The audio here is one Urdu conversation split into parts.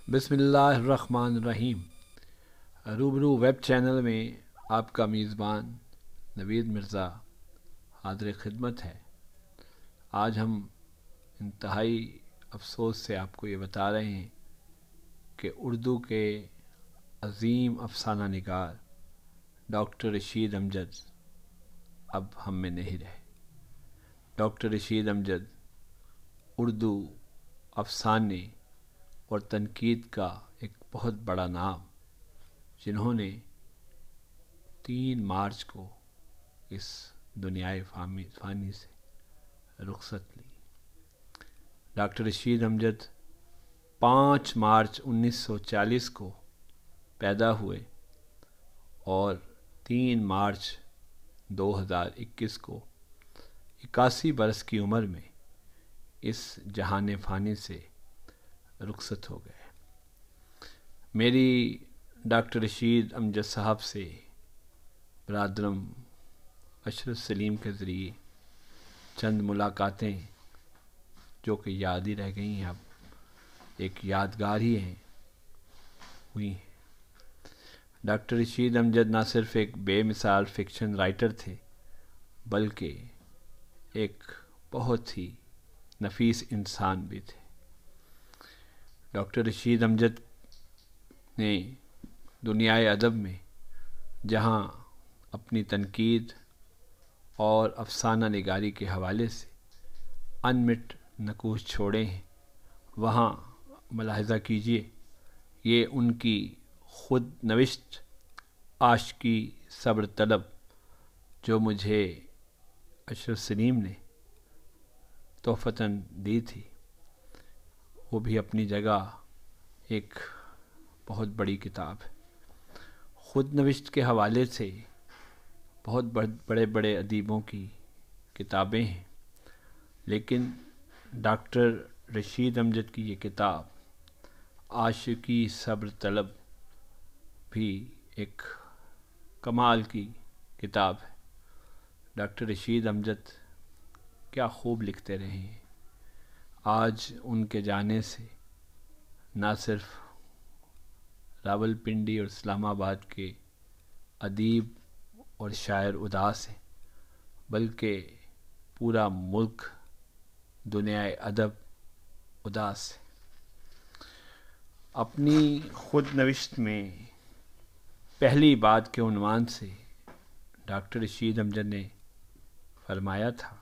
بسم اللہ الرحمن الرحیم۔ روبرو ویب چینل میں آپ کا میزبان نوید مرزا حاضر خدمت ہے۔ آج ہم انتہائی افسوس سے آپ کو یہ بتا رہے ہیں کہ اردو کے عظیم افسانہ نگار ڈاکٹر رشید امجد اب ہم میں نہیں رہے۔ ڈاکٹر رشید امجد اردو افسانے اور تنقید کا ایک بہت بڑا نام، جنہوں نے 3 مارچ کو اس دنیائے فانی سے رخصت لی۔ ڈاکٹر رشید امجد 5 مارچ 1940 کو پیدا ہوئے اور 3 مارچ 2021 کو 81 برس کی عمر میں اس جہان فانی سے رخصت ہو گئے۔ میری ڈاکٹر رشید امجد صاحب سے برادرم اشرف سلیم کے ذریعے چند ملاقاتیں جو کہ یاد ہی رہ گئی ہیں، اب ایک یادگار ہی ہیں، ہوئی ہیں۔ ڈاکٹر رشید امجد نہ صرف ایک بے مثال فکشن رائٹر تھے بلکہ ایک بہت ہی نفیس انسان بھی تھے۔ ڈاکٹر رشید امجد نے دنیائے ادب میں جہاں اپنی تنقید اور افسانہ نگاری کے حوالے سے انمٹ نقوش چھوڑے ہیں، وہاں ملاحظہ کیجیے یہ ان کی خود نوشت عاشقی صبر طلب جو مجھے اشرف سلیم نے تحفتاً دی تھی، وہ بھی اپنی جگہ ایک بہت بڑی کتاب ہے۔ خود نوشت کے حوالے سے بہت بڑے بڑے ادیبوں کی کتابیں ہیں، لیکن ڈاکٹر رشید امجد کی یہ کتاب عاشقی صبر طلب بھی ایک کمال کی کتاب ہے۔ ڈاکٹر رشید امجد کیا خوب لکھتے رہے ہیں۔ آج ان کے جانے سے نہ صرف راولپنڈی اور اسلام آباد کے ادیب اور شاعر اداس ہیں، بلکہ پورا ملک دنیائے ادب اداس ہے۔ اپنی خود نوشت میں پہلی بات کے عنوان سے ڈاکٹر رشید امجد نے فرمایا تھا،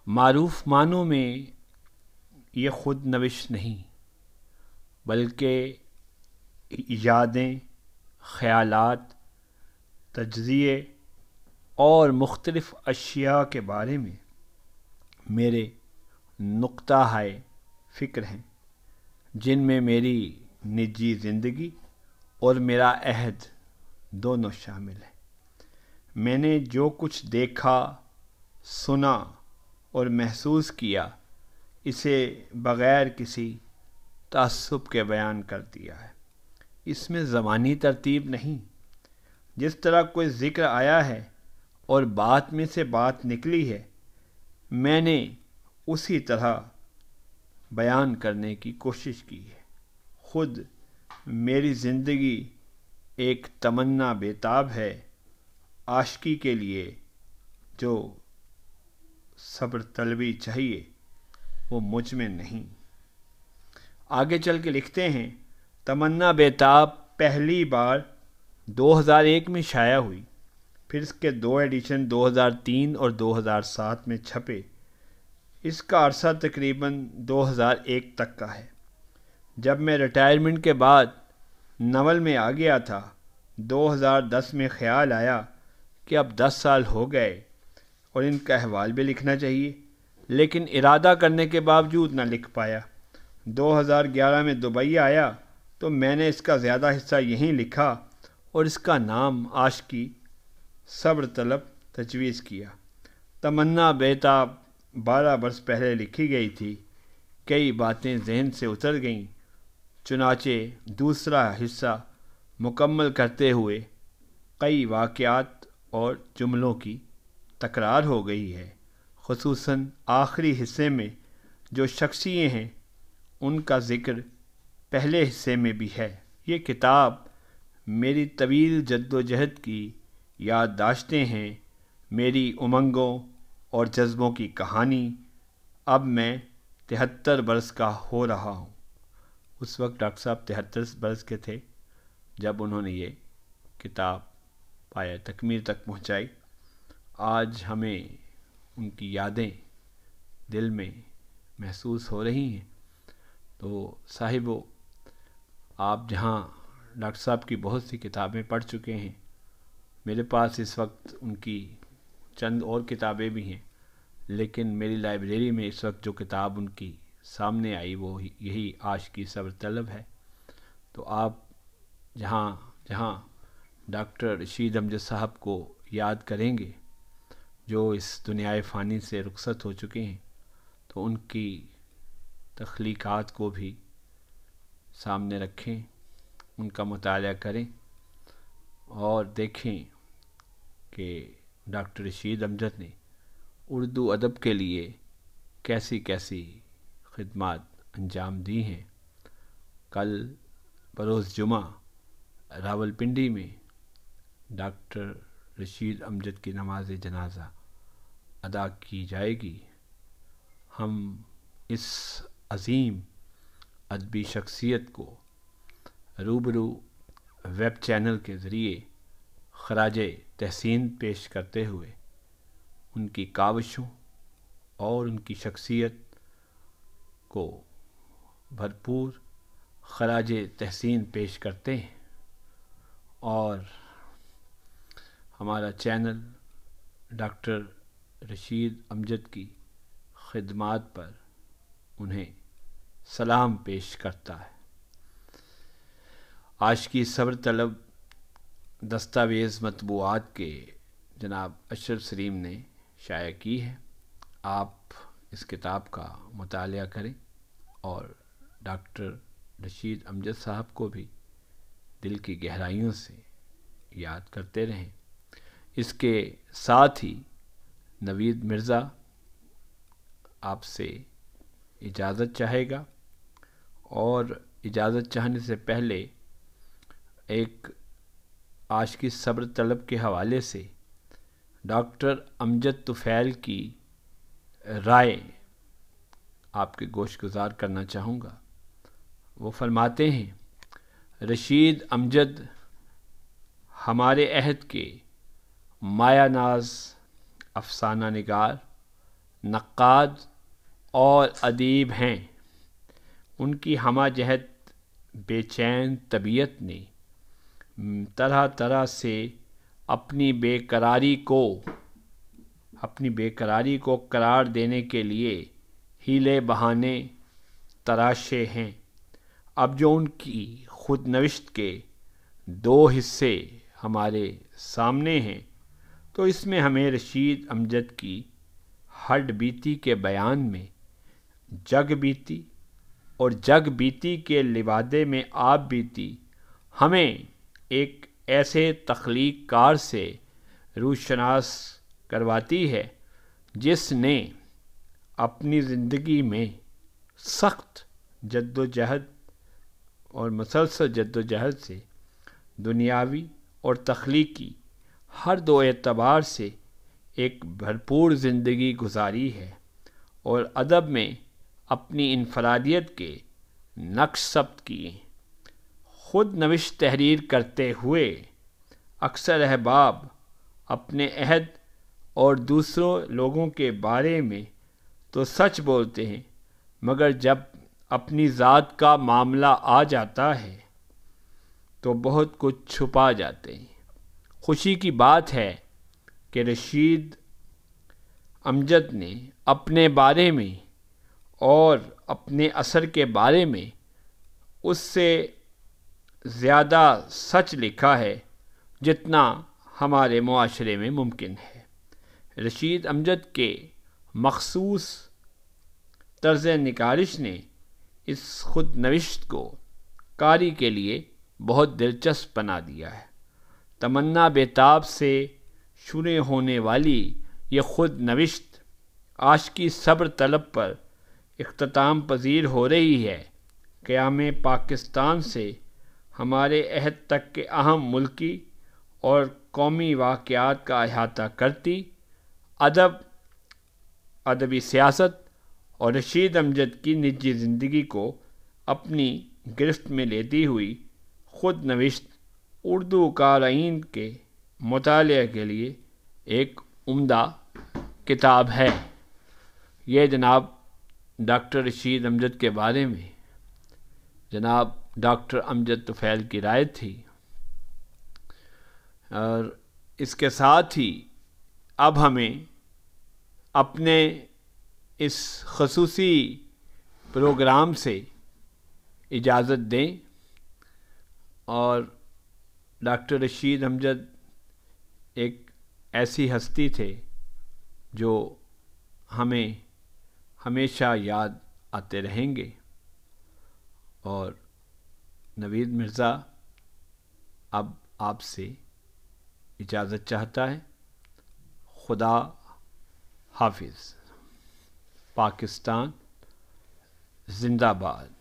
معروف معنوں میں یہ خود نوشت نہیں بلکہ یادیں، خیالات، تجزیے اور مختلف اشیاء کے بارے میں میرے نقطہ فکر ہیں، جن میں میری نجی زندگی اور میرا عہد دونوں شامل ہیں۔ میں نے جو کچھ دیکھا، سنا اور محسوس کیا، اسے بغیر کسی تعصب کے بیان کر دیا ہے۔ اس میں زمانی ترتیب نہیں۔ جس طرح کوئی ذکر آیا ہے اور بات میں سے بات نکلی ہے، میں نے اسی طرح بیان کرنے کی کوشش کی ہے۔ خود میری زندگی ایک تمنا بیتاب ہے عاشقی کے لیے، جو صبر طلبی چاہیے وہ مجھ میں نہیں۔ آگے چل کے لکھتے ہیں، تمنا بیتاب پہلی بار 2001 میں شائع ہوئی، پھر اس کے 2 ایڈیشن 2003 اور 2007 میں چھپے۔ اس کا عرصہ تقریباً 2001 تک کا ہے۔ جب میں ریٹائرمنٹ کے بعد ناول میں آ گیا تھا، 2010 میں خیال آیا کہ اب 10 سال ہو گئے اور ان کا احوال بھی لکھنا چاہیے، لیکن ارادہ کرنے کے باوجود نہ لکھ پایا۔ 2011 میں دبئی آیا تو میں نے اس کا زیادہ حصہ یہیں لکھا اور اس کا نام عاشقی صبر طلب تجویز کیا۔ تمنا بیتاب 12 برس پہلے لکھی گئی تھی، کئی باتیں ذہن سے اتر گئیں، چنانچہ دوسرا حصہ مکمل کرتے ہوئے کئی واقعات اور جملوں کی تکرار ہو گئی ہے، خصوصاً آخری حصے میں جو شخصیتیں ہیں ان کا ذکر پہلے حصے میں بھی ہے۔ یہ کتاب میری طویل جد و جہد کی یادداشتیں ہیں، میری امنگوں اور جذبوں کی کہانی۔ اب میں 73 برس کا ہو رہا ہوں۔ اس وقت ڈاکٹر صاحب 73 برس کے تھے جب انہوں نے یہ کتاب پایہ تکمیل تک پہنچائی۔ آج ہمیں ان کی یادیں دل میں محسوس ہو رہی ہیں۔ تو صاحبو، آپ جہاں ڈاکٹر صاحب کی بہت سی کتابیں پڑھ چکے ہیں، میرے پاس اس وقت ان کی چند اور کتابیں بھی ہیں، لیکن میری لائبریری میں اس وقت جو کتاب ان کی سامنے آئی وہ یہی عاشقی صبر طلب ہے۔ تو آپ جہاں جہاں ڈاکٹر رشید امجد صاحب کو یاد کریں گے جو اس دنیائے فانی سے رخصت ہو چکے ہیں، تو ان کی تخلیقات کو بھی سامنے رکھیں، ان کا مطالعہ کریں اور دیکھیں کہ ڈاکٹر رشید امجد نے اردو ادب کے لیے کیسی کیسی خدمات انجام دی ہیں۔ کل بروز جمعہ راولپنڈی میں ڈاکٹر رشید امجد کی نماز جنازہ ادا کی جائے گی۔ ہم اس عظیم ادبی شخصیت کو روبرو ویب چینل کے ذریعے خراج تحسین پیش کرتے ہوئے ان کی کاوشوں اور ان کی شخصیت کو بھرپور خراج تحسین پیش کرتے ہیں، اور ہمارا چینل ڈاکٹر رشید امجد کی خدمات پر انہیں سلام پیش کرتا ہے۔ عاشقی صبر طلب دستاویز مطبوعات کے جناب اشرف سلیم نے شائع کی ہے۔ آپ اس کتاب کا مطالعہ کریں اور ڈاکٹر رشید امجد صاحب کو بھی دل کی گہرائیوں سے یاد کرتے رہیں۔ اس کے ساتھ ہی نوید مرزا آپ سے اجازت چاہے گا، اور اجازت چاہنے سے پہلے ایک عاشقی صبر طلب کے حوالے سے ڈاکٹر امجد طفیل کی رائے آپ کے گوش گزار کرنا چاہوں گا۔ وہ فرماتے ہیں، رشید امجد ہمارے عہد کے مایہ ناز افسانہ نگار، نقاد اور ادیب ہیں۔ ان کی ہمہ جہت بے چین طبیعت نے طرح طرح سے اپنی بے قراری کو قرار دینے کے لیے ہیلے بہانے تراشے ہیں۔ اب جو ان کی خود نوشت کے 2 حصے ہمارے سامنے ہیں، تو اس میں ہمیں رشید امجد کی ہڈ بیتی کے بیان میں جگ بیتی اور جگ بیتی کے لبادے میں آپ بیتی ہمیں ایک ایسے تخلیق کار سے روشناس کرواتی ہے جس نے اپنی زندگی میں سخت جد و جہد اور مسلسل جد و جہد سے دنیاوی اور تخلیقی ہر 2 اعتبار سے ایک بھرپور زندگی گزاری ہے، اور ادب میں اپنی انفرادیت کے نقش ثبت کیے۔ خود نوشت تحریر کرتے ہوئے اکثر احباب اپنے عہد اور دوسروں لوگوں کے بارے میں تو سچ بولتے ہیں، مگر جب اپنی ذات کا معاملہ آ جاتا ہے تو بہت کچھ چھپا جاتے ہیں۔ خوشی کی بات ہے کہ رشید امجد نے اپنے بارے میں اور اپنے اثر کے بارے میں اس سے زیادہ سچ لکھا ہے جتنا ہمارے معاشرے میں ممکن ہے۔ رشید امجد کے مخصوص طرز نگارش نے اس خود نوشت کو قاری کے لیے بہت دلچسپ بنا دیا ہے۔ تمنا بیتاب سے شروع ہونے والی یہ خود نوشت عاشقی صبر طلب پر اختتام پذیر ہو رہی ہے۔ قیام پاکستان سے ہمارے عہد تک کے اہم ملکی اور قومی واقعات کا احاطہ کرتی ادبی سیاست اور رشید امجد کی نجی زندگی کو اپنی گرفت میں لیتی ہوئی خود نوشت اردو قارئین کے مطالعے کے لیے ایک عمدہ کتاب ہے۔ یہ جناب ڈاکٹر رشید امجد کے بارے میں جناب ڈاکٹر امجد طفیل کی رائے تھی، اور اس کے ساتھ ہی اب ہمیں اپنے اس خصوصی پروگرام سے اجازت دیں، اور ڈاکٹر رشید امجد ایک ایسی ہستی تھے جو ہمیں ہمیشہ یاد آتے رہیں گے، اور نوید مرزا اب آپ سے اجازت چاہتا ہے۔ خدا حافظ۔ پاکستان زندہ باد۔